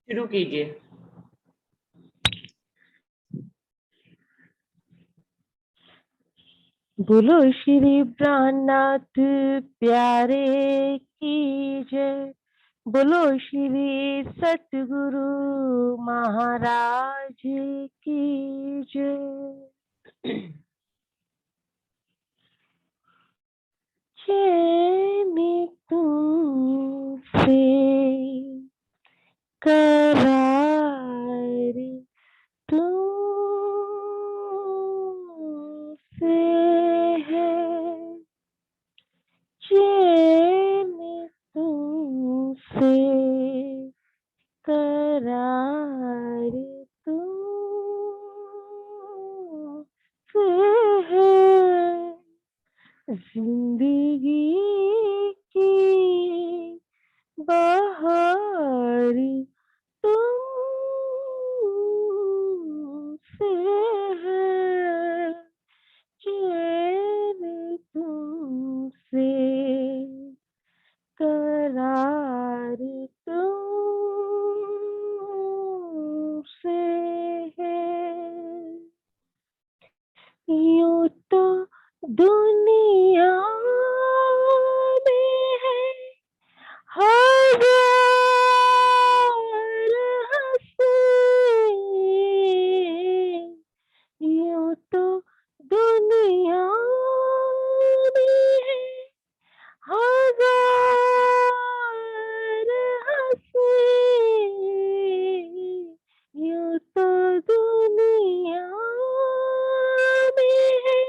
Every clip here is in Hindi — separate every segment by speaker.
Speaker 1: शुरू कीजिए।
Speaker 2: बोलो श्री प्राणनाथ प्यारे की जय। बोलो श्री सतगुरु महाराज की जय। चैन तुमसे करार तुमसे है, चैन तुमसे करार तुमसे है, जिंदगी की बहार तुमसे है, चैन तुमसे करार तुमसे है। यूं तो दुनिया में है हजार हंसी, यूं तो दुनिया में है हजार हंसी, यूं तो दुनिया में है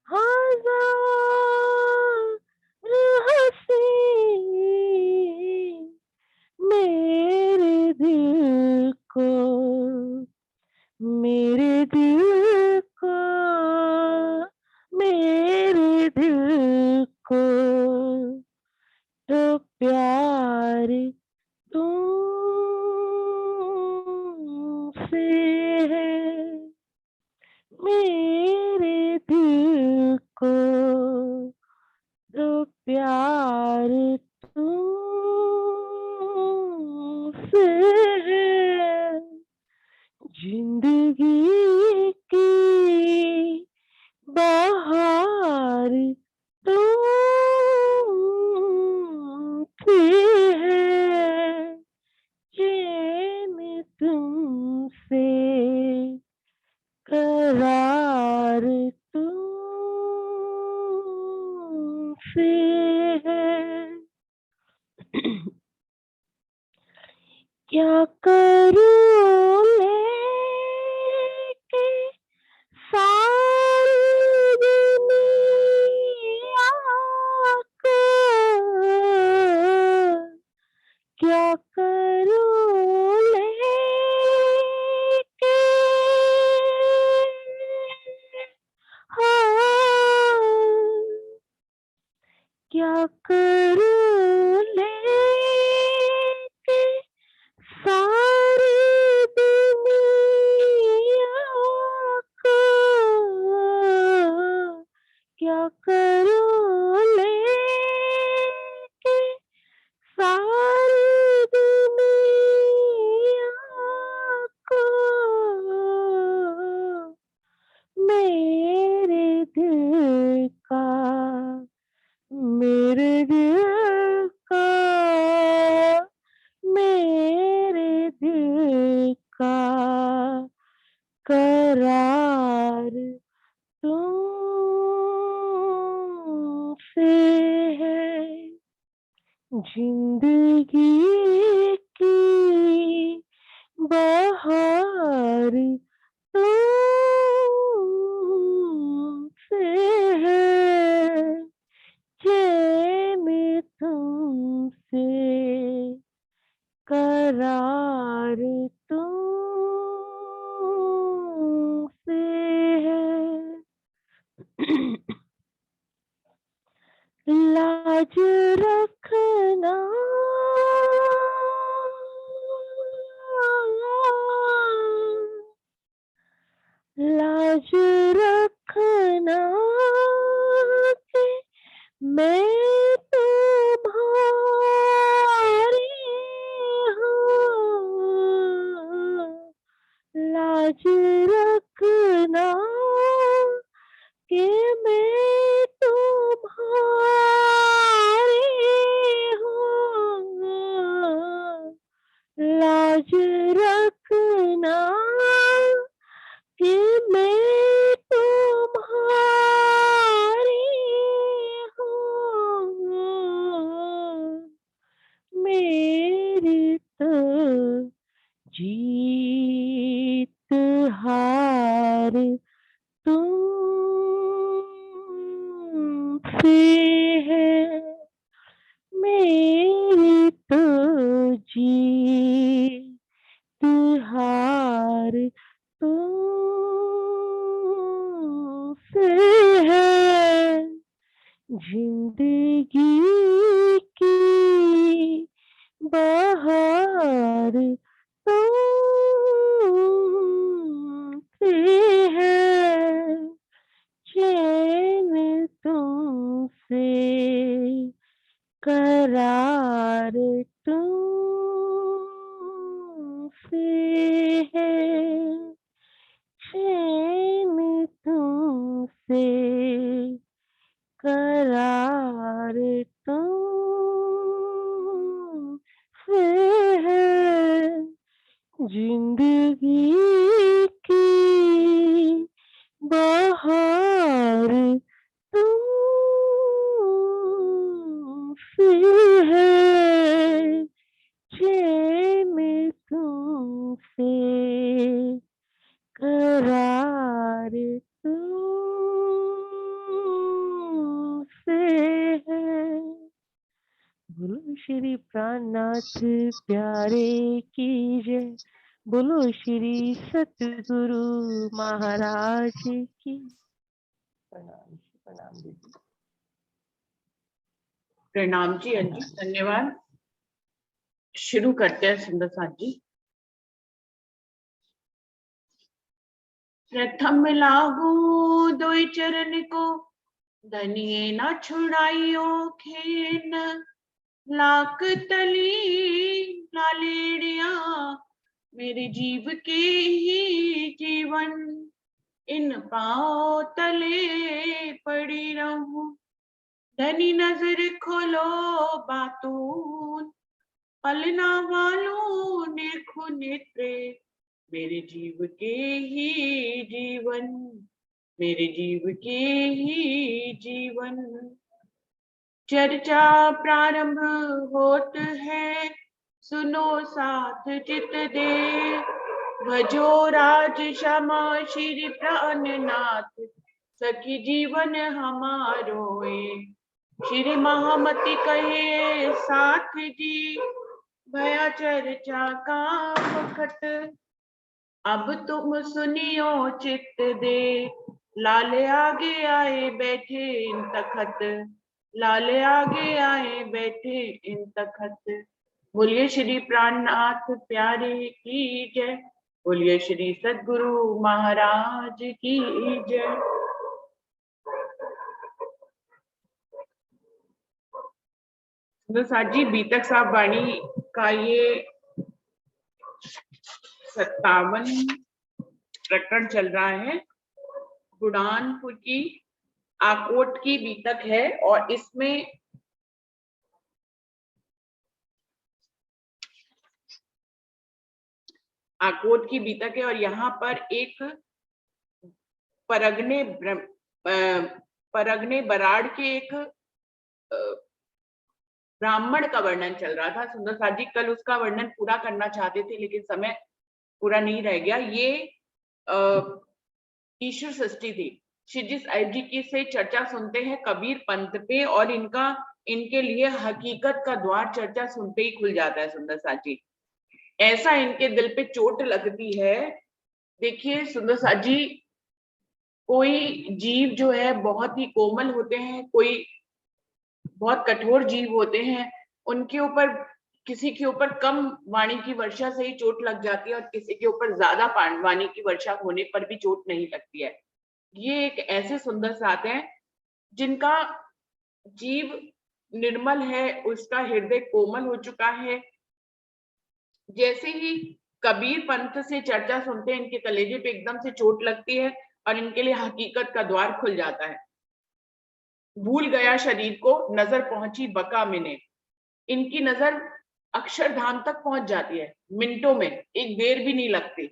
Speaker 2: हजार हंसी, मेरे दिल को, मेरे दिल को, मेरे दिल को तो प्यार तुमसे है, मेरे दिल को तो प्यार तुमसे है, जिंदगी की बहार तुमसे है, चैन तुमसे करार तुमसे है। क्या करूं लेके सारी दुनिया को, क्या करूं लेके, हाँ, क्या करूं लेके सारी दुनिया को, क्या करूं लेके सारी दुनिया को, मेरे दिल का, मेरे दिल का, मेरे दिल का करार तुमसे है, जिंदगी की बहार तुमसे है, चैन तुमसे करार तुमसे है। लाज रखना, लाज रखना कि मैं तुम्हारी हूँ, लाज रखना कि मैं तुम्हारी हूँ, लाज रखना कि मैं तुम्हारी हूँ, मेरी तो जीत हार तुमसे है, मेरी तो जीत हार तुमसे है, जिंदगी की बहार तुमसे है, चैन तुमसे, करार तुमसे है, चैन तुमसे, करार तुमसे है, जिंदगी की बहार तुमसे है, चैन तुमसे, करार तुमसे है। बोलो श्री प्राणनाथ प्यारे की जय, बोलो श्री सतगुरु महाराज की। प्रणाम दीदी।
Speaker 1: प्रणाम जी अंजी, धन्यवाद। शुरू करते हैं सुंदर साथ जी। प्रथम लागू दोई चरण को, धनिये न छुड़ाइयो खेन, लाक तली लालेड़िया मेरे जीव के ही जीवन, इन पाँव तले पड़ी रहूं, धनी नजर खोलो बातून, पलना वालों देखो नेत्रे, मेरे जीव के ही जीवन, मेरे जीव के ही जीवन। चर्चा प्रारंभ होत है, सुनो साथ चित दे, भजो राज क्षमा श्री प्राणनाथ, सखी जीवन हमारो श्री महामति कहे साथ जी, भया चर्चा का मुखट, अब तुम सुनियो चित्त दे, लाले आगे आए बैठे इन तखत, लाले आगे आए बैठे इन तखत। बोलिए श्री प्राणनाथ प्यारे की जय, बोलिए श्री सद्गुरु महाराज की जय। साथ जी बीतक साहब वाणी का ये 57 प्रकरण चल रहा है। बुढ़ानपुर की आकोट की बीतक है और इसमें आकोट की बीतक है और यहाँ पर एक परगने बराड़ के एक ब्राह्मण का वर्णन चल रहा था। सुंदर साथ जी कल उसका वर्णन पूरा करना चाहते थे लेकिन समय पूरा नहीं रह गया। ये ईश्वर सृष्टि थी। श्री जी साहिब जी की से चर्चा सुनते हैं कबीर पंथ पे और इनके लिए हकीकत का द्वार चर्चा सुनते ही खुल जाता है। सुंदर साथ जी ऐसा इनके दिल पे चोट लगती है। देखिए सुंदर साथ जी, कोई जीव जो है बहुत ही कोमल होते हैं, कोई बहुत कठोर जीव होते हैं, उनके ऊपर किसी के ऊपर कम वाणी की वर्षा से ही चोट लग जाती है और किसी के ऊपर ज्यादा वाणी की वर्षा होने पर भी चोट नहीं लगती है। ये एक ऐसे सुंदर साथ हैं जिनका जीव निर्मल है, उसका हृदय कोमल हो चुका है। जैसे ही कबीर पंथ से चर्चा सुनते हैं, इनके कलेजे पे एकदम से चोट लगती है और इनके लिए हकीकत का द्वार खुल जाता है। भूल गया शरीर को, नजर पहुंची बका में ने। इनकी नजर अक्षरधाम तक पहुंच जाती है मिनटों में, एक देर भी नहीं लगती,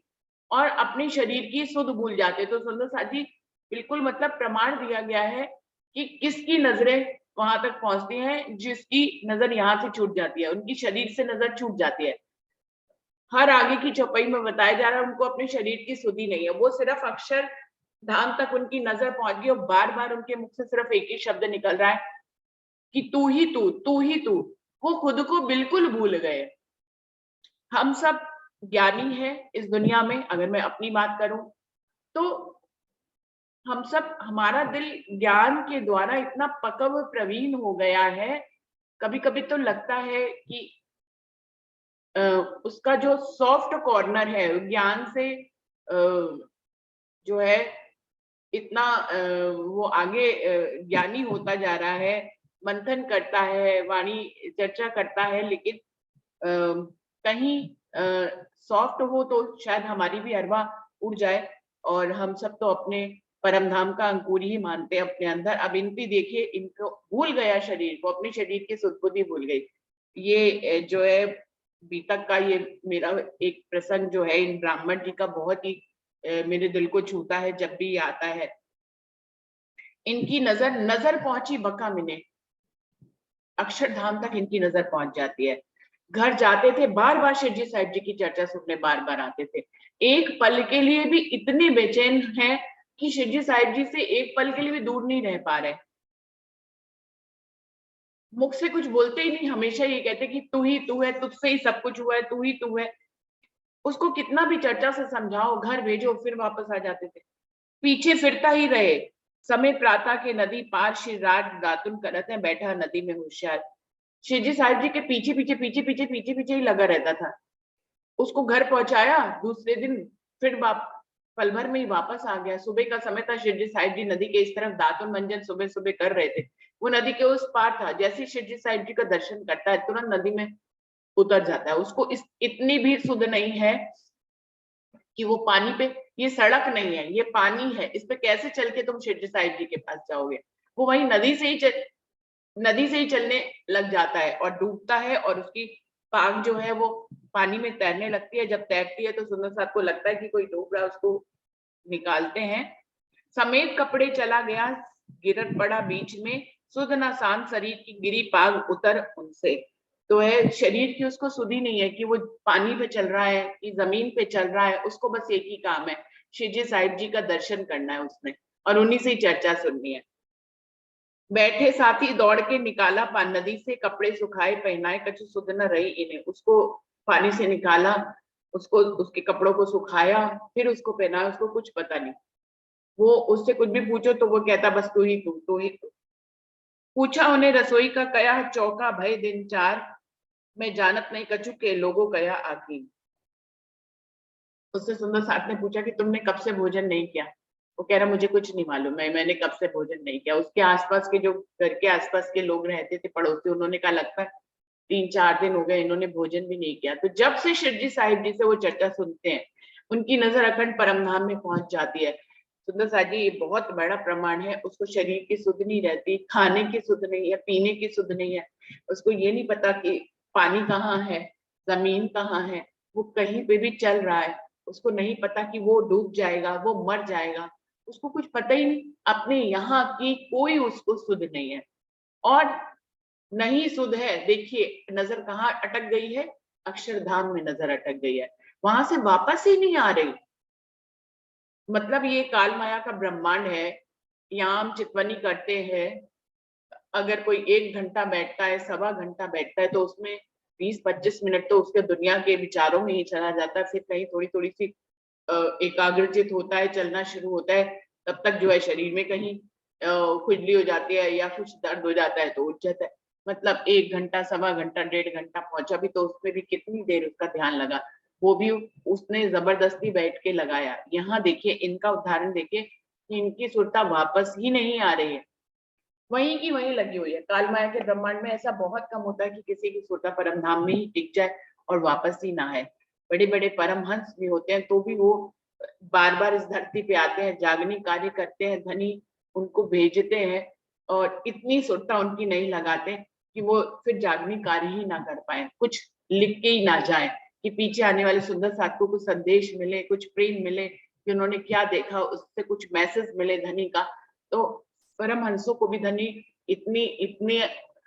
Speaker 1: और अपने शरीर की सुध भूल जाते। तो सुंदर साथ जी बिल्कुल मतलब प्रमाण दिया गया है कि किसकी नजरें वहां तक पहुंचती हैं, जिसकी नजर यहाँ से छूट जाती है, उनकी शरीर से नजर छूट जाती है। हर आगे की चौपाई में बताया जा रहा है उनको अपने शरीर की सुधि नहीं है, वो सिर्फ अक्षर धाम तक उनकी नजर पहुंच गई और बार बार उनके मुख से सिर्फ एक ही शब्द निकल रहा है कि तू ही तू, तू ही तू। वो खुद को बिल्कुल भूल गए। हम सब ज्ञानी हैं इस दुनिया में, अगर मैं अपनी बात करूं तो हम सब, हमारा दिल ज्ञान के द्वारा इतना पक्व प्रवीण हो गया है, कभी कभी तो लगता है कि उसका जो सॉफ्ट कॉर्नर है ज्ञान से जो है इतना वो आगे ज्ञानी होता जा रहा है, मंथन करता है, वाणी चर्चा करता है, लेकिन कहीं सॉफ्ट हो तो शायद हमारी भी अरवा उड़ जाए और हम सब तो अपने परम धाम का अंकुर ही मानते हैं अपने अंदर। अब इनकी देखिए, इनको भूल गया शरीर को, अपने शरीर की सुध-बुद्धि भूल गई। ये जो है बीतक का ये मेरा एक प्रसंग जो है इन ब्राह्मण जी का बहुत ही मेरे दिल को छूता है जब भी ये आता है। इनकी नजर नजर पहुंची बका मिने, अक्षरधाम तक इनकी नजर पहुंच जाती है। घर जाते थे, बार बार शिवजी साहिब जी की चर्चा सुनने बार बार आते थे। एक पल के लिए भी इतने बेचैन हैं कि शिवजी साहिब जी से एक पल के लिए भी दूर नहीं रह पा रहे। मुख से कुछ बोलते ही नहीं, हमेशा ये कहते कि तू ही तू है, तुझसे ही सब कुछ हुआ है, तू ही तू है। उसको कितना भी चर्चा से समझाओ, घर भेजो, फिर वापस आ जाते थे, पीछे फिरता ही रहे। समय प्रातः के नदी पार श्री राज दातुन करत है, बैठा नदी में होशियार। शिवजी साहिब जी के पीछे पीछे पीछे पीछे पीछे पीछे ही लगा रहता था। उसको घर पहुंचाया, दूसरे दिन फिर पल भर में ही वापस आ गया। सुबह का समय था, शिवजी साहिब जी नदी के इस तरफ दातुन मंजन सुबह सुबह कर रहे थे। वो नदी के उस पार था। जैसे शिवजी साहिब जी का दर्शन करता है तुरंत नदी में उतर जाता है। उसको इस इतनी भी सुध नहीं है कि वो पानी पे, ये सड़क नहीं है, ये पानी है, इस पे कैसे चल के तुम शिवजी साहिब जी के पास जाओगे। वो वही नदी से ही चलने लग जाता है और डूबता है, और उसकी पांख जो है वो पानी में तैरने लगती है। जब तैरती है तो सुंदर साहब को लगता है कि कोई डूब रहा है, उसको निकालते हैं। समेत कपड़े चला गया, गिरत पड़ा बीच में, सुध न सान शरीर की गिरी पाग उतर उनसे। तो है शरीर की उसको सुधी नहीं है कि वो पानी पे चल रहा है कि जमीन पे चल रहा है। उसको बस एक ही काम है, शिवजी साहिब जी का दर्शन करना है उसने, और उन्हीं से ही चर्चा सुननी है। बैठे साथी दौड़ के निकाला नदी से, कपड़े सुखाए पहनाए, कछु सुध न रही इन्हें। उसको पानी से निकाला, उसको उसके कपड़ों को सुखाया, फिर उसको पहनाया, उसको कुछ पता नहीं। वो उससे कुछ भी पूछो तो वो कहता बस तू ही तू, तू ही तू। पूछा उन्हें रसोई का कया, चौका भय दिन चार, मैं जानत नहीं कछु के लोगों कया आखिर। उससे सुंदर साथ ने पूछा कि तुमने कब से भोजन नहीं किया। वो कह रहा मुझे कुछ नहीं मालूम है, मैंने कब से भोजन नहीं किया। उसके आसपास के जो घर के आसपास के लोग रहते थे पड़ोसी, उन्होंने कहा लगता है 3-4 दिन हो गए इन्होंने भोजन भी नहीं किया। तो जब से शिवजी साहिब जी से वो चर्चा सुनते हैं, उनकी नजर अखंड परमधाम में पहुंच जाती है। सुंदर साहब जी ये बहुत बड़ा प्रमाण है। उसको शरीर की सुध नहीं रहती, खाने की सुध नहीं है, पीने की सुध नहीं है। उसको ये नहीं पता कि पानी कहाँ है, जमीन कहाँ है, वो कहीं पे भी चल रहा है। उसको नहीं पता कि वो डूब जाएगा, वो मर जाएगा, उसको कुछ पता ही नहीं। अपने यहाँ की कोई उसको सुध नहीं है, और नहीं सुध है। देखिए नजर कहाँ अटक गई है, अक्षरधाम में नजर अटक गई है, वहां से वापस ही नहीं आ रही। मतलब ये काल माया का ब्रह्मांड है, यहाँ हम चितवनी करते हैं। अगर कोई 1 घंटा बैठता है, 1.25 घंटा बैठता है, तो उसमें 20-25 मिनट तो उसके दुनिया के विचारों में ही चला जाता है। फिर कहीं थोड़ी थोड़ी सी एकाग्रचित होता है, चलना शुरू होता है, तब तक जो है शरीर में कहीं खुजली हो जाती है या कुछ दर्द हो जाता है तो उठ जाता है। मतलब 1 घंटा, 1.25 घंटा, 1.5 घंटा पहुंचा भी तो उसमें भी कितनी देर उसका ध्यान लगा, वो भी उसने जबरदस्ती बैठ के लगाया। यहाँ देखिए इनका उदाहरण देखिए कि इनकी सुरता वापस ही नहीं आ रही है, वहीं की वहीं लगी हुई है। काल माया के ब्रह्मांड में ऐसा बहुत कम होता है कि किसी की सुरता परम धाम में ही टिक जाए और वापस ही ना है। बड़े बड़े परमहंस भी होते हैं, तो भी वो बार बार इस धरती पे आते हैं, जागनी कार्य करते हैं, धनी उनको भेजते हैं और इतनी सुरता उनकी नहीं लगाते कि वो फिर जागनी कार्य ही ना कर पाए, कुछ लिख के ही ना जाए कि पीछे आने वाले सुंदर साथ को कुछ संदेश मिले, कुछ प्रेम मिले कि उन्होंने क्या देखा, उससे कुछ मैसेज मिले धनी का। तो परमहंसों को भी धनी इतनी इतने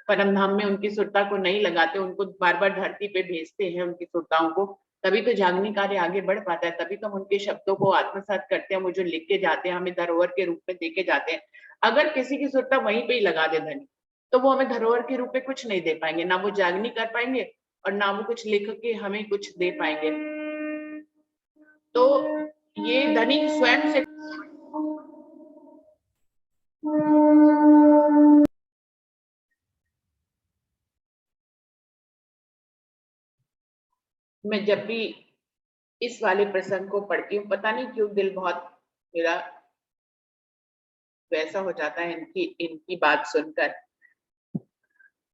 Speaker 1: परम धाम में उनकी सुरता को नहीं लगाते, उनको बार बार धरती पे भेजते हैं उनकी सुरताओं को, तभी तो जागनी कार्य आगे बढ़ पाता है, तभी तो हम उनके शब्दों को आत्मसात करते हैं, वो जो लिख के जाते हैं हमें धरोहर के रूप में देके जाते हैं। अगर किसी की सुरता वहीं पे ही लगा दे धनी, तो वो हमें धरोहर के रूप में कुछ नहीं दे पाएंगे, ना वो जागनी कर पाएंगे और ना वो कुछ लिख के हमें कुछ दे पाएंगे। तो ये धनी स्वयं से मैं जब भी इस वाले प्रसंग को पढ़ती हूँ, पता नहीं क्यों दिल बहुत मेरा वैसा हो जाता है इनकी इनकी बात सुनकर।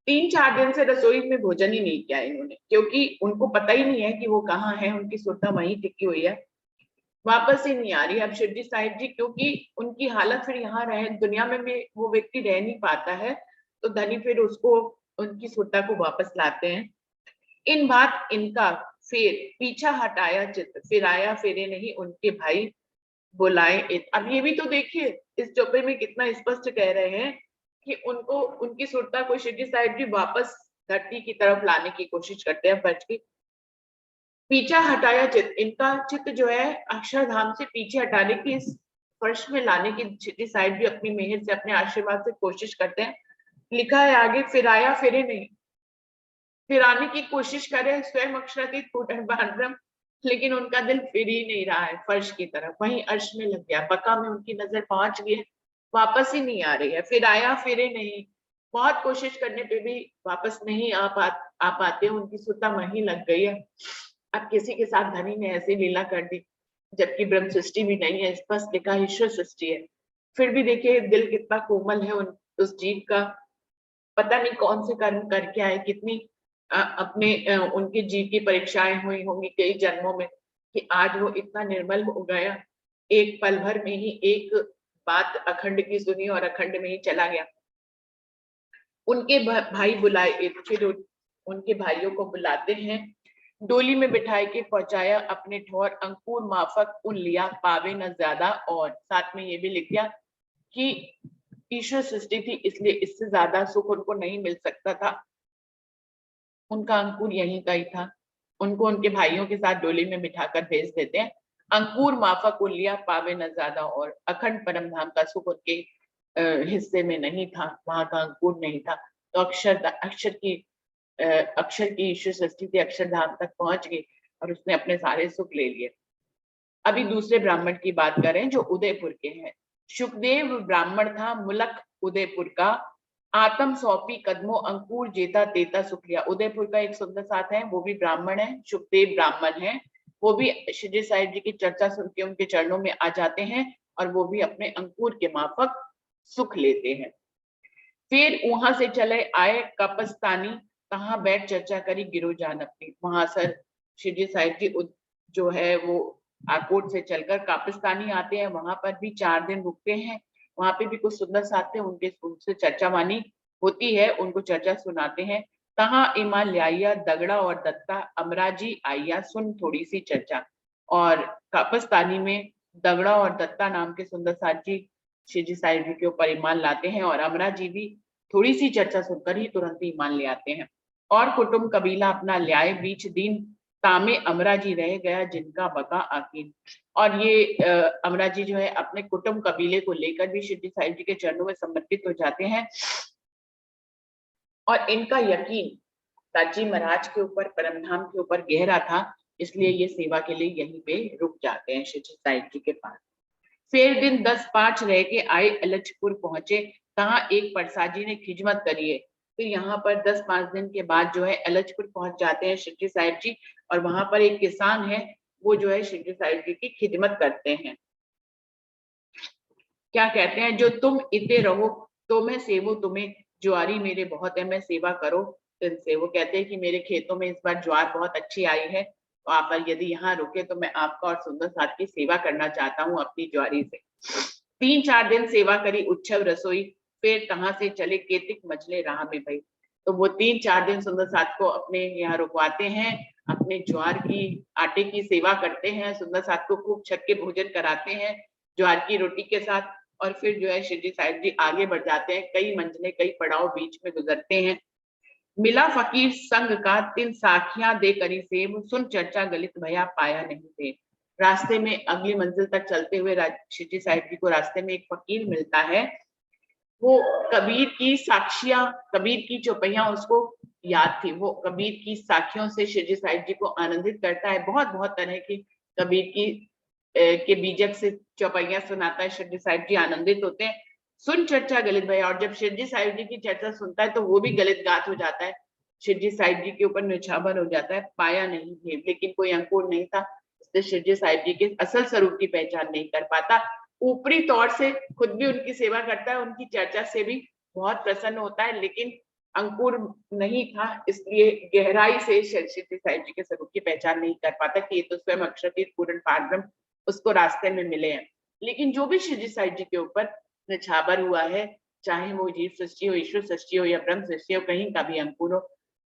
Speaker 1: 3-4 दिन से रसोई में भोजन ही नहीं किया इन्होंने, क्योंकि उनको पता ही नहीं है कि वो कहाँ है, उनकी सुरता वहीं टिकी हुई है, वापस ही नहीं आ रही। अब शिरडी साहिब जी, क्योंकि उनकी हालत फिर यहाँ रहे दुनिया में भी वो व्यक्ति रह नहीं पाता है, तो धनी फिर उसको उनकी सुरता को वापस लाते हैं। इन बात इनका फिर पीछा हटाया चित्त, फिर आया फेरे नहीं उनके भाई बुलाए। अब ये भी तो देखिए इस चौपे में कितना स्पष्ट कह रहे हैं कि उनको उनकी सुरता को शिरडी साहिब जी वापस धरती की तरफ लाने की कोशिश करते हैं, बच की पीछा हटाया चित्त, इनका चित्त जो है अक्षरधाम से पीछे हटाने की, इस फर्श में लाने की शिरडी साहिब भी अपनी मेहर से अपने आशीर्वाद से कोशिश करते हैं। लिखा है आगे, फिर आया फिरे नहीं, फिर आने की कोशिश करे स्वयं अक्षरातीत पूर्ण ब्रह्म, लेकिन उनका दिल फिर ही नहीं रहा है फर्श की तरफ, वहीं अर्श में लग गया, बका में उनकी नजर पहुंच गई है, वापस ही नहीं आ रही है। फिर आया फिरे नहीं, बहुत कोशिश करने पे भी वापस नहीं आ पाते, उनकी सुरता वहीं लग गई है। अब किसी के साथ धनी ने ऐसी लीला कर दी, जबकि ब्रह्म सृष्टि भी नहीं है, स्पष्ट लिखा ईश्वर सृष्टि है, फिर भी देखिए दिल कितना कोमल है उस जीव का, पता नहीं कौन से कर्म करके आए, कितनी अपने उनके जीव की परीक्षाएं हुई होंगी कई जन्मों में, कि आज वो इतना निर्मल हो गया, एक पल भर में ही एक बात अखंड की सुनी और अखंड में ही चला गया। उनके भाई बुलाए, फिर उनके भाइयों को बुलाते हैं, डोली में बिठाए के पहुंचाया अपने ठौर, अंकुर माफक उन लिया पावे न ज्यादा, और साथ में ये भी लिख दिया कि ईश्वर सृष्टि थी इसलिए इससे ज्यादा सुख उनको नहीं मिल सकता था, उनका अंकुर यहीं का ही था। उनको उनके भाइयों के साथ डोली में बिठाकर भेज देते हैं। अंकुर माफक उलिया पावे न ज्यादा, और अखंड परम धाम का सुख उनके हिस्से में नहीं था, वहां का अंकुर नहीं था। तो अक्षर की ईश्वर सृष्टि थी, अक्षरधाम तक पहुंच गई और उसने अपने सारे सुख ले लिए। अभी दूसरे ब्राह्मण की बात करें जो उदयपुर के हैं। सुखदेव ब्राह्मण था, मुलक उदयपुर का, आत्म सौंपी कदमों अंकुर जेता तेता सुख लिया। उदयपुर का एक सुंदर साथ है, वो भी ब्राह्मण है, सुखदेव ब्राह्मण है, वो भी शिरडी साहिब जी की चर्चा सुन के उनके चरणों में आ जाते हैं और वो भी अपने अंकुर के माफक सुख लेते हैं। फिर वहां से चले आए कपस्तानी, कहाँ बैठ चर्चा करी गिरो जान अपनी। वहां सर शिरडी साहिब जी जो है वो आकोट से चलकर कापिस्तानी आते हैं, वहां पर भी 4 दिन रुकते हैं। वहां पे भी कुछ सुंदर साथ थे, उनसे चर्चा वानी होती है, उनको चर्चा सुनाते हैं। कहाँ इमा लिया दगड़ा और दत्ता, अमराजी आइया सुन थोड़ी सी चर्चा। और कापिस्तानी में दगड़ा और दत्ता नाम के सुंदर साथ जी शिरडी साहिब जी के ऊपर ईमान लाते हैं, और अमरा जी भी थोड़ी सी चर्चा सुनकर ही तुरंत ईमान ले आते हैं। और कुटुंब कबीला अपना ल्याए बीच दिन, तामे अमरा जी रह गया जिनका बका आकीन। और ये अमरा जी जो है अपने कुटुंब कबीले को लेकर भी शिरडी साहिब जी के चरणों में समर्पित हो जाते हैं, और इनका यकीन दाजी महाराज के ऊपर, परमधाम के ऊपर गहरा था, इसलिए ये सेवा के लिए यहीं पे रुक जाते हैं शिरडी साहिब जी के पास। फिर दिन 10-5 रह के आए अलचपुर पहुंचे, कहाँ एक परसाजी ने खिजमत करी है। फिर यहाँ पर 10-5 दिन के बाद जो है अलचपुर पहुंच जाते हैं शिरडी साहिब जी, और वहां पर एक किसान है, वो जो है शिरडी साहिब जी की खिदमत करते हैं। क्या कहते हैं, जो तुम इते रहो तो मैं सेवो तुम्हें, ज्वारी मेरे बहुत है मैं सेवा करो इनसे। वो कहते हैं कि मेरे खेतों में इस बार ज्वार बहुत अच्छी आई है आप यदि यहाँ रुके तो मैं आपका और सुंदर साथ की सेवा करना चाहता हूँ अपनी ज्वारी से। 3-4 दिन सेवा करी उच्छव रसोई, फिर कहाँ से चले केतिक मचले राह में भई। तो वो 3-4 दिन सुंदर साथ को अपने यहाँ रुकवाते हैं, अपने ज्वार की आटे की सेवा करते हैं, सुंदर साथ को खूब छक के भोजन कराते हैं ज्वार की रोटी के साथ, और फिर जो है शिरडी साहिब जी आगे बढ़ जाते हैं। कई मंजिलें, कई पड़ाव बीच में गुजरते हैं। मिला फकीर संग का तिन साखियां दे करी सेव, सुन चर्चा गलित भया पाया नहीं थे। रास्ते में अगली मंजिल तक चलते हुए शिरडी साहिब जी को रास्ते में एक फकीर मिलता है। वो कबीर की साखियां, कबीर की चौपाइयां उसको याद थी। वो कबीर की साखियों से शिरडी साहिब जी को आनंदित करता है। बहुत बहुत तरह की कबीर की के बीजक से चौपाइयां सुनाता है। शिरडी साहिब जी आनंदित होते हैं। सुन चर्चा गलित भया, और जब शिरडी साहिब जी की चर्चा सुनता है तो वो भी गलित गात हो जाता है। शिरडी साहिब जी के ऊपर न्यौछावर हो जाता है। पाया नहीं भेद, लेकिन कोई अंकुर नहीं था, इसलिए शिरडी साहिब जी के असल स्वरूप की पहचान नहीं कर पाता। ऊपरी तौर से खुद भी उनकी सेवा करता है, उनकी चर्चा से भी बहुत प्रसन्न होता है, लेकिन अंकुर नहीं था, इसलिए गहराई से शिरडी साहिब जी के स्वरूप की पहचान नहीं कर पाता कि ये तो स्वयं अक्षरतीर्थ पूर्ण पारब्रह्म उसको रास्ते में मिले हैं। लेकिन जो भी शिरडी साहिब जी के ऊपर निछावर हुआ है, चाहे वो जीव सृष्टि हो, ईश्वर सृष्टि हो या ब्रह्म सृष्टि हो, कहीं का भी अंकुर हो,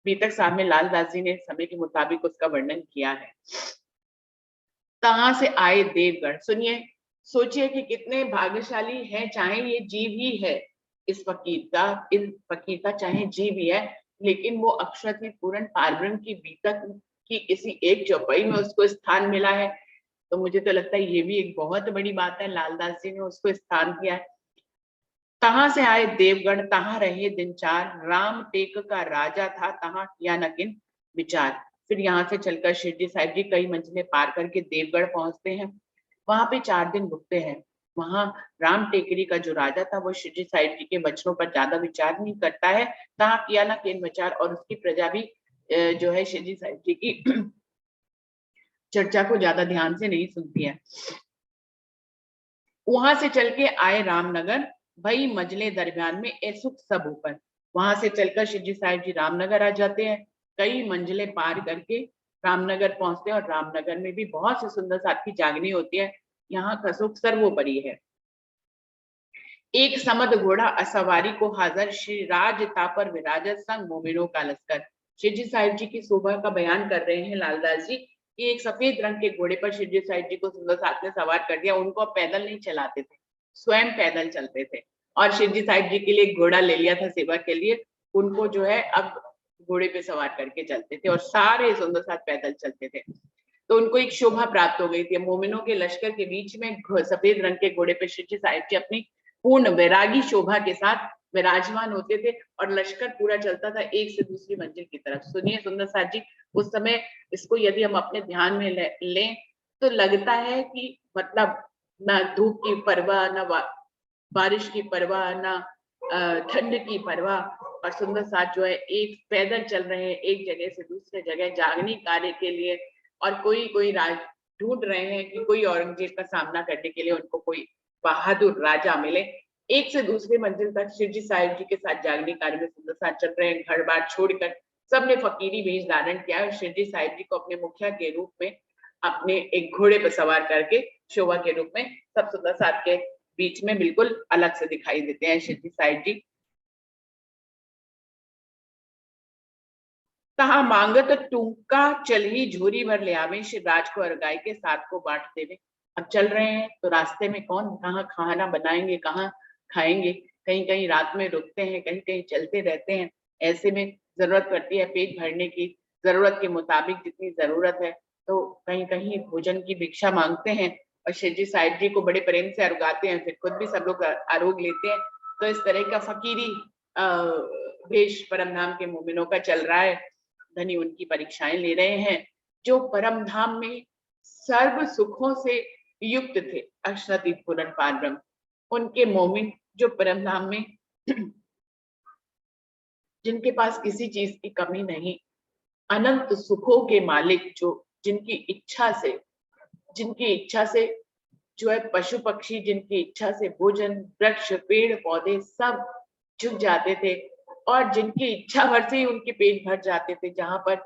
Speaker 1: बीतक साहब में लाल दास जी ने समय के मुताबिक उसका वर्णन किया है। कहाँ से आए देवगण, सुनिए, सोचिए कि कितने भाग्यशाली हैं, चाहे ये जीव ही है, इस फकीर का चाहे जीव ही है, लेकिन वो अक्षरतीर्थ पूर्ण पारब्रह्म की बीतक की किसी एक चौपाई में उसको स्थान मिला है। तो मुझे तो लगता है ये भी एक बहुत बड़ी बात है, लालदास जी ने उसको स्थान दिया है। कहाँ से आए देवगण, तहाँ रहे दिन चार, राम टेक का राजा था, तहाँ किया न किन विचार। फिर यहाँ से चलकर शिरडी साहिब जी कई मंजिलें पार करके देवगढ़ पहुंचते हैं। वहां पे 4 दिन रुकते हैं। वहां राम टेकरी का जो राजा था वो शिरडी साहिब जी के वचनों पर ज्यादा विचार नहीं करता है, तहाँ किया न किन विचार, और उसकी प्रजा भी जो है शिरडी साहिब जी की चर्चा को ज्यादा ध्यान से नहीं सुनती है। वहां से चल के आए रामनगर, भई मजले दरमियान में ऐसुक सब ऊपर। वहां से चलकर शिवजी साहिब जी रामनगर आ जाते हैं। कई मंजिलें पार करके रामनगर पहुंचते हैं, और रामनगर में भी बहुत से सुंदर साथ की जागनी होती है। यहाँ का सुख सर्वोपरि है। एक समद घोड़ा असवारी को हाजर, श्री राज तापर विराजत संग मोमिनों का लश्कर। शिवजी साहिब जी की शोभा का बयान कर रहे हैं लालदास जी कि एक सफेद रंग के घोड़े पर शिवजी साहिब जी को सुंदर साथ ने सवार कर दिया। उनको अब पैदल नहीं चलाते थे, स्वयं पैदल चलते थे, और शिवजी साहिब जी के लिए घोड़ा ले लिया था सेवा के लिए। उनको जो है अब घोड़े पे सवार करके चलते थे, और सारे सुंदर साथ पैदल चलते थे। तो उनको एक शोभा प्राप्त हो गई थी। मोमिनों के लश्कर के बीच में सफेद रंग के घोड़े पे शिवजी साहिब जी अपनी पूर्ण वैरागी शोभा के साथ विराजमान होते थे, और लश्कर पूरा चलता था एक से दूसरी मंजिल की तरफ। सुनिए सुंदर साथ जी, उस समय इसको यदि हम अपने ध्यान में लें तो लगता है कि मतलब ना धूप की परवाह, ना बारिश की परवाह, ना ठंड की परवाह, और सुंदर साथ जो है एक पैदल चल रहे हैं एक जगह से दूसरे जगह जागनी कार्य के लिए, और कोई राज ढूंढ रहे हैं कि कोई औरंगजेब का सामना करने के लिए उनको कोई बहादुर राजा मिले। एक से दूसरे मंजिल तक शिवजी साहिब जी के साथ जागने कार्य में सुंदर साथ चल रहे हैं। घर बार छोड़कर सबने फकीरी वेश धारण किया है, और शिवजी साहिब जी को अपने मुखिया के रूप में अपने एक घोड़े पर सवार करके शोभा के रूप में सब सुंदर साथ के बीच में बिल्कुल अलग से दिखाई देते हैं शिवजी साहिब जी। कहा मांगत टूका चल ही झोरी भर ले आवे, शिवराज को और गाय के साथ को बांट देवे। अब चल रहे हैं तो रास्ते में कौन कहाँ खाना बनाएंगे, कहाँ खाएंगे, कहीं कहीं रात में रुकते हैं, कहीं कहीं चलते रहते हैं। ऐसे में जरूरत पड़ती है पेट भरने की, जरूरत के मुताबिक जितनी जरूरत है, तो कहीं कहीं भोजन की भिक्षा मांगते हैं, और शिवजी साहिब जी को बड़े प्रेम से अरुगाते हैं, फिर खुद भी सब लोग आरोग लेते हैं। तो इस तरह का फकीरी वेश परम धाम के मोमिनों का चल रहा है। धनी उनकी परीक्षाएं ले रहे हैं। जो परम धाम में सर्व सुखों से युक्त थे, अक्षरतीर्थ पूर्ण पारब्रह्म, उनके मोमिन जो परम धाम में जिनके पास किसी चीज की कमी नहीं, अनंत सुखों के मालिक, जो जिनकी इच्छा से जो है पशु पक्षी, जिनकी इच्छा से भोजन वृक्ष पेड़ पौधे सब झुक जाते थे, और जिनकी इच्छा भर से ही उनके पेट भर जाते थे। जहां पर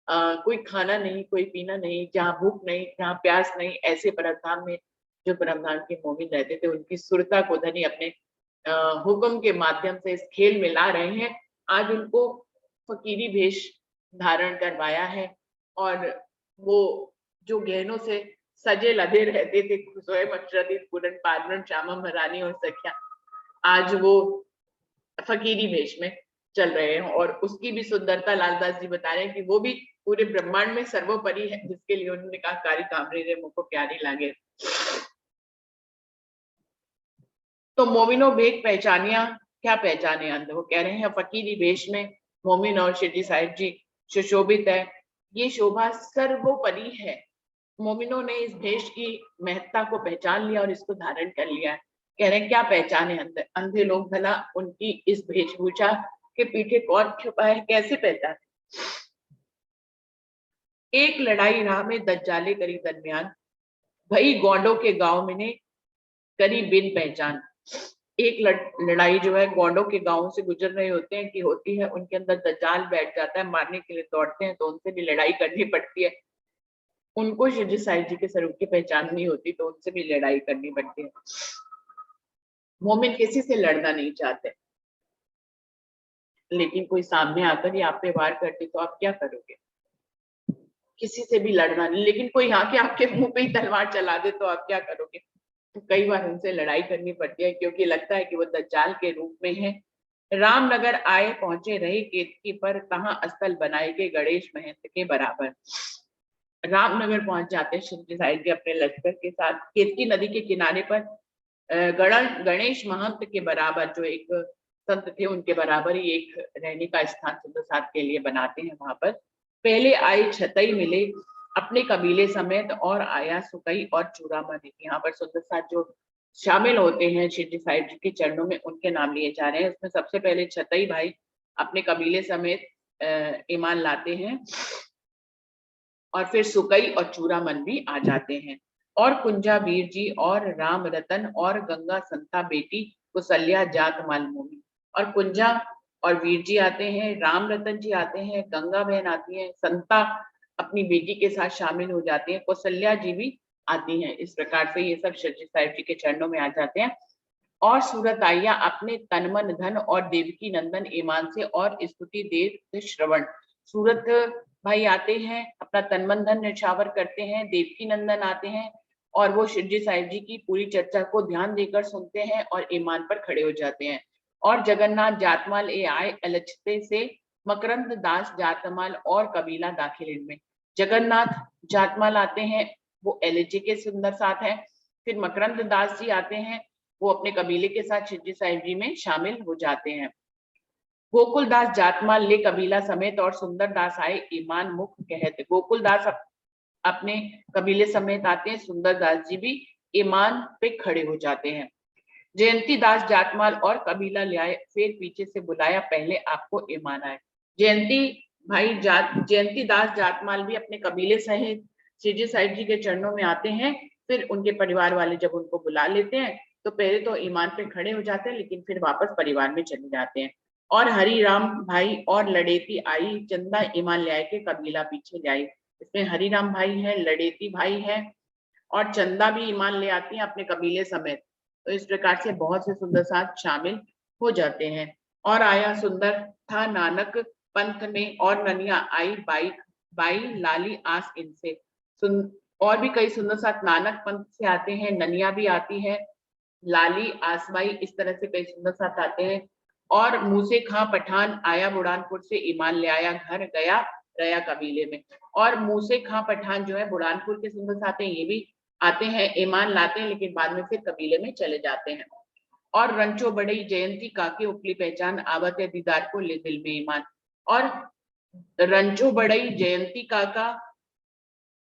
Speaker 1: कोई खाना नहीं, कोई पीना नहीं, जहाँ भूख नहीं, जहाँ प्यास नहीं, ऐसे परमधाम में जो परमधाम के मोमिन रहते थे, उनकी सुरता को धनी अपने हुक्म के माध्यम से इस खेल में ला रहे हैं। आज उनको फकीरी वेश धारण करवाया है और वो जो गहनों से सजे लदे रहते थे, स्वयं अक्षराधिक पूरन पारण श्यामा महारानी और सखिया, आज वो फकीरी वेश में चल रहे हैं। और उसकी भी सुंदरता लालदास जी बता रहे हैं कि वो भी पूरे ब्रह्मांड में सर्वोपरि है, जिसके लिए उन्होंने कहा कारी कामरी रे मुझको प्यारी लागे। तो मोमिनो भेद पहचानिया, क्या पहचाने अंध, वो कह रहे हैं फकीरी वेश में मोमिन और शिरडी साहिब जी सुशोभित है। ये शोभा सर्वोपरि है। मोमिनों ने इस भेष की महत्ता को पहचान लिया और इसको धारण कर लिया है। कह रहे हैं क्या पहचाने अंधे, अंधे लोग भला उनकी इस वेशभूषा के पीछे कौन छुपा है, कैसे पहचाने। एक लड़ाई राह में दज्जाले करी दरमियान, भई गौंडों के गांव में ने करी बिन पहचान। एक लड़ाई जो है गौंडों के गांव से गुजर रहे होते हैं कि होती है, उनके अंदर दज्जाल बैठ जाता है, मारने के लिए दौड़ते हैं, तो उनसे भी लड़ाई करनी पड़ती है। उनको शिरडी साहिब जी के स्वरूप की पहचान नहीं होती, तो उनसे भी लड़ाई करनी पड़ती है। मोमिन किसी से लड़ना नहीं चाहते, लेकिन कोई सामने आकर ही आप पे वार करते तो आप क्या करोगे। किसी से भी लड़ना नहीं, लेकिन कोई आके आपके मुंह पे ही तलवार चला दे तो आप क्या करोगे। तो कई बार उनसे लड़ाई करनी पड़ती है, क्योंकि लगता है कि वो दज्जाल के रूप में है। रामनगर आए पहुंचे रहे केतकी पर, कहाँ स्थल बनाए के गणेश महंत के बराबर। रामनगर पहुंच जाते हैं शिरडी साहिब जी अपने लश्कर के साथ। केतकी नदी के किनारे पर गणेश महंत के बराबर, जो एक संत थे, उनके बराबर ही एक रहने का स्थान सुंदर साथ के लिए बनाते हैं। वहां पर पहले आए छतई मिले अपने कबीले समेत, और आया सुकई और चूड़ामन। यहाँ पर सुंदर साथ जो शामिल होते हैं शिरडी साहिब जी के चरणों में, उनके नाम लिए जा रहे हैं। उसमें सबसे पहले छतई भाई अपने कबीले समेत ईमान लाते हैं, और फिर सुकई और चूड़ामन भी आ जाते हैं। और कुंजा वीर जी और राम रतन और गंगा संता बेटी कुशल्या जात मालूमी। और कुंजा और वीर जी आते हैं, राम रतन जी आते हैं, गंगा बहन आती है, संता अपनी बेटी के साथ शामिल हो जाते हैं, कौशल्या जी भी आती हैं। इस प्रकार से ये सब शिरडी साहिब जी के चरणों में आ जाते हैं। और सूरत आइया अपने तनमन धन और देवकी नंदन ईमान से, और स्तुति देव श्रवण। सूरत भाई आते हैं, अपना तनमन धन निछावर करते हैं, देवकी नंदन आते हैं, और वो शिरडी साहिब जी की पूरी चर्चा को ध्यान देकर सुनते हैं और ईमान पर खड़े हो जाते हैं। और जगन्नाथ जातमाल ए आए अलचते से, मकरंद दास जातमाल और कबीला दाखिल इनमें। जगन्नाथ जातमाल आते हैं, वो एलएचए के सुंदर साथ है। फिर मकरंद दास जी आते हैं, वो अपने कबीले के साथ शिरडी साहिब जी में शामिल हो जाते हैं। गोकुलदास जातमाल ले कबीला समेत, और सुंदर दास आए ईमान मुख कहते। गोकुलदास अपने कबीले समेत आते हैं, सुंदर दास जी भी ईमान पे खड़े हो जाते हैं। जयंती दास जातमाल और कबीला ले आए, फिर पीछे से बुलाया पहले आपको ईमान आए। जयंती दास जातमाल भी अपने कबीले सहित शिरडी साहिब जी के चरणों में आते हैं। फिर उनके परिवार वाले जब उनको बुला लेते हैं, तो पहले तो ईमान पे खड़े हो जाते हैं, लेकिन फिर वापस परिवार में चले जाते हैं। और हरि राम भाई और लड़ेती आई, चंदा ईमान ले आए के कबीला पीछे ले आई। इसमें हरि राम भाई है, लड़ेती भाई है, और चंदा भी ईमान ले आती है अपने कबीले समेत। तो इस प्रकार से बहुत से सुंदर साथ शामिल हो जाते हैं। और आया सुंदर था नानक पंथ में, और ननिया आई बाई बाई लाली आस इनसे। और भी कई सुंदर साथ नानक पंथ से आते हैं, ननिया भी आती है, लाली आसमाई, इस तरह से कई सुंदर साथ आते हैं। और मूसे खां पठान आया बुढ़ानपुर से, ईमान ले आया घर गया रया कबीले में। और मूसे खां पठान जो है बुढ़ानपुर के सुंदर साथ हैं, ये भी आते हैं, ईमान लाते हैं, लेकिन बाद में फिर कबीले में चले जाते हैं। और रंचो बड़ई जयंती काके उपली पहचान, आवत है दीदार को ले दिल में ईमान। और रंचो बड़ई जयंती काका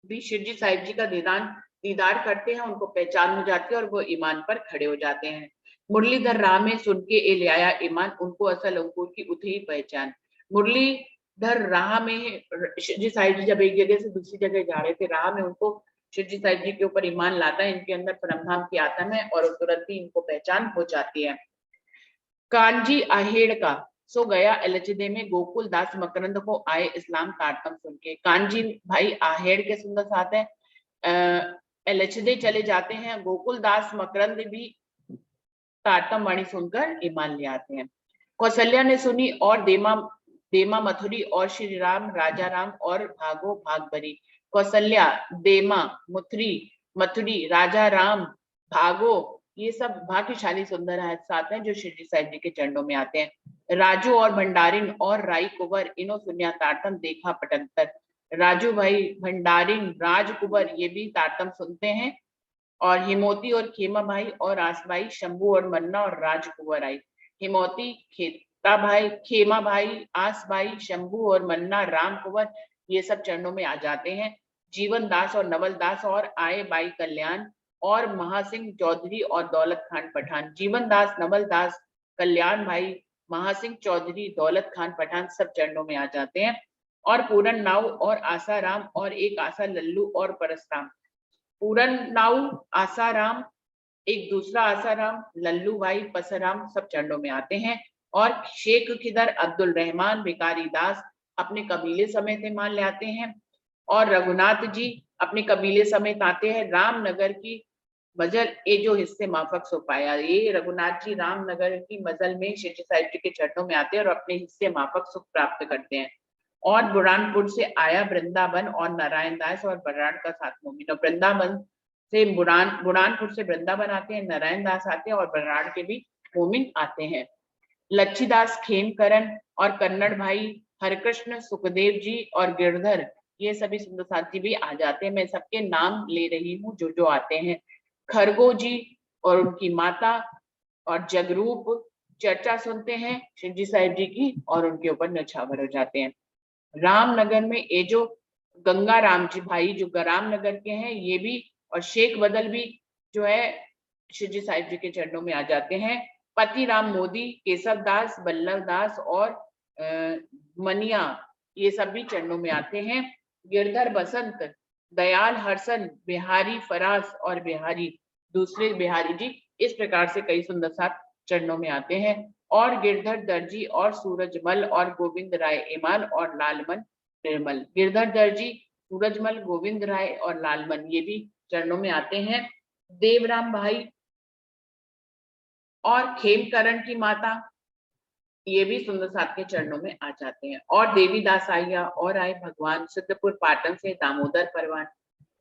Speaker 1: भी शिरडी साहिब जी का दीदार करते हैं, उनको पहचान हो जाती है और वो ईमान पर खड़े हो जाते हैं। मुरलीधर राम में सुन के ए ले आया ईमान, उनको असल अंकुर की उठी पहचान। मुरलीधर राह में शिरडी साहिब जी जब एक जगह से दूसरी जगह जा रहे थे, राह में उनको शिरडी साहिब जी के ऊपर ईमान लाता है, इनके अंदर परमधाम की आत्मा है, और तुरंत ही इनको पहचान हो जाती है। कांजी आहेड़ का सो गया एलचदे में गोकुल दास मकरंद को आए इस्लाम तारतम सुन के। कांजी भाई आहेड़ के सुंदर साथ है, एलचदे चले जाते हैं, गोकुल दास मकरंद भी तारतम वाणी सुनकर ईमान ले आते हैं। कौशल्या ने सुनी और देमा देमा मथुरी और श्री राम राजा राम और भागो भाग भरी। कौशल्या, देमा, मथुरी, राजा राम, भागो, ये सब भाग्यशाली सुंदर साथ हैं जो शिरडी साहिब जी के चरणों में आते हैं। राजू और भंडारिन और राई कुंवर इनो सुनिया तारतम देखा पटंतर। राजू भाई, भंडारिन, राज कुंवर ये भी तारतम सुनते हैं, और हिमोती और खेमा भाई और आसभाई, शंभू और मन्ना और राज कुंवर आई। हिमोती, खेता भाई, खेमा भाई, आस भाई, शंभू और मन्ना, राम कुंवर ये सब चरणों में आ जाते हैं। जीवन दास और नवल दास और आए बाई कल्याण और महासिंह चौधरी और दौलत खान पठान। जीवन दास, नवल दास, कल्याण भाई, महासिंह चौधरी, दौलत खान पठान सब चरणों में आ जाते हैं। और पूरन नाव और आसाराम और एक आशा लल्लू और परसराम। पूरन नाव, आसाराम, एक दूसरा आसाराम, लल्लू भाई, पसराम सब चरणों में आते हैं। और शेख खिदर, अब्दुल रहमान, भिकारी दास अपने कबीले समेत ईमान ले आते हैं। और रघुनाथ जी अपने कबीले समेत आते हैं। रामनगर की मजल ये जो हिस्से माफक सो पाया, ये रघुनाथ जी रामनगर की मजल में शिरडी साहिब जी के चरणों में आते हैं और अपने हिस्से माफक सुख प्राप्त करते हैं। और बुरहानपुर से आया वृंदावन और नारायण दास और बर्राड़ का साथ मोमिन। वृंदावन से बुरहानपुर से वृंदावन आते हैं, नारायण दास आते हैं और बर्राड़ के भी मोमिन आते हैं। लच्छीदास, खेमकरण और कन्नड़ भाई, हरकृष्ण, सुखदेव जी और गिरधर ये सभी सुंदर साथी भी आ जाते हैं। मैं सबके नाम ले रही हूँ जो जो आते हैं। खरगो जी और उनकी माता और जगरूप चर्चा सुनते हैं शिवजी साहिब जी की और उनके ऊपर नछावर हो जाते हैं। रामनगर में ये जो गंगा राम जी भाई जो रामनगर के हैं ये भी, और शेख बदल भी जो है शिवजी साहिब जी के चरणों में आ जाते हैं। पति राम मोदी, केशव दास, बल्लभ दास और मनिया ये सब भी चरणों में आते हैं। गिरधर बसंत, दयाल हर्षन, बिहारी फरास और बिहारी दूसरे बिहारी जी, इस प्रकार से कई सुंदर साथ चरणों में आते हैं। और गिरधर दर्जी और सूरजमल और गोविंद राय ईमान और लालमन निर्मल। गिरधर दर्जी, सूरजमल, गोविंद राय और लालमन ये भी चरणों में आते हैं। देवराम भाई और खेमकरण की माता ये भी सुंदर साथ के चरणों में आ जाते हैं। और देवीदास आइया और आए भगवान सिद्धपुर पाटन से दामोदर परवान।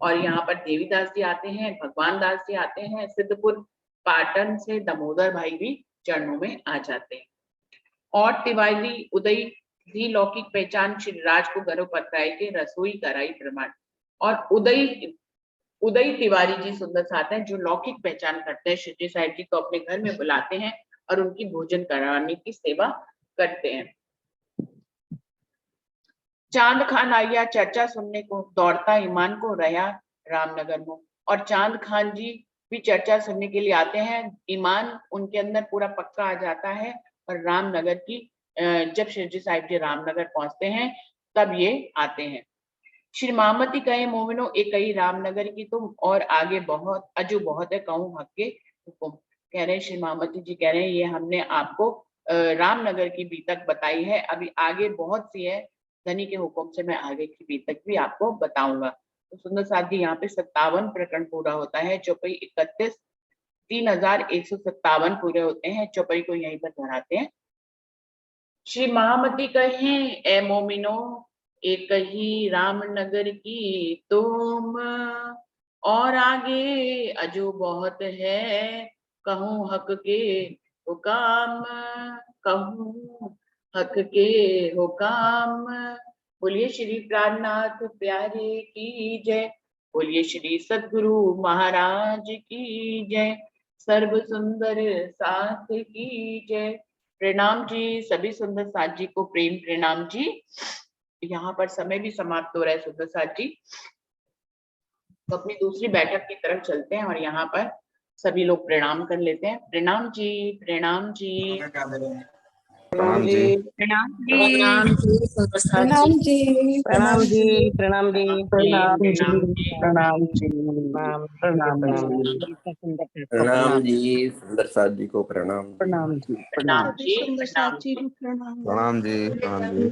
Speaker 1: और यहाँ पर देवीदास जी आते हैं, भगवान दास जी आते हैं, सिद्धपुर पाटन से दामोदर भाई भी चरणों में आ जाते हैं। और तिवारी उदय धी लौकिक पहचान, श्री राज को गर्व पत्राई के रसोई कराई प्रमाण। और उदय तिवारी जी सुंदर साथ हैं जो लौकिक पहचान करते हैं, शिवजी साहिब जी को अपने घर में बुलाते हैं और उनकी भोजन कराने की सेवा करते हैं। चांद खान आया चर्चा सुनने को, दौड़ता ईमान को रहा रामनगर में। और चांद खान जी भी चर्चा सुनने के लिए आते हैं, ईमान उनके अंदर पूरा पक्का आ जाता है। और रामनगर की जब शिवजी साहिब जी रामनगर पहुंचते हैं तब ये आते हैं। श्री महामती कहे मोमिनो एक कही रामनगर की तुम, और आगे बहुत अजू बहुत है कहूँ हक के हुक्म। कह रहे हैं श्री महामती जी कह रहे हैं ये हमने आपको रामनगर की बीतक बताई है, अभी आगे बहुत सी है, धनी के हुक्म से मैं आगे की बीतक भी आपको बताऊंगा। तो सुंदर साथ जी यहाँ पे 57 प्रकरण पूरा होता है। चौपाई 31 3157 पूरे होते हैं। चौपाई को यहीं पर दोहराते हैं। श्री महामती कहे ए मोमिनो एक ही रामनगर की तुम, और आगे अजो बहुत है कहूँ हक के हुकाम, कहूँ हक के हुकाम। बोलिए श्री प्राणनाथ प्यारे की जय, बोलिए श्री सद्गुरु महाराज की जय, सर्व सुंदर साथ की जय। प्रणाम जी सभी सुंदर साथ जी को, प्रेम प्रणाम जी। यहाँ पर समय भी समाप्त हो रहा है सुंदर साथ जी, तो अपनी दूसरी बैठक की तरफ चलते हैं और यहाँ पर सभी लोग प्रणाम कर लेते हैं। प्रणाम जी, प्रणाम जी।
Speaker 3: प्रणाम जी।
Speaker 1: प्रणाम जी।
Speaker 4: प्रणाम जी सुंदर साथ
Speaker 5: प्रणाम
Speaker 4: जी।
Speaker 5: जी।
Speaker 6: प्रणाम जी, प्रणाम जी,
Speaker 1: प्रणाम जी।
Speaker 6: प्रणाम जी, प्रणाम जी,
Speaker 3: प्रणाम जी सुंदर साथ जी को प्रणाम जी।
Speaker 6: प्रणाम जी,
Speaker 1: प्रणाम
Speaker 6: प्रणाम।
Speaker 1: जी।
Speaker 5: सुंदर
Speaker 1: प्रणाम
Speaker 5: साथ जी
Speaker 1: जी।
Speaker 5: को प्रणाम।
Speaker 3: प्रणाम जी। प्रणाम जी।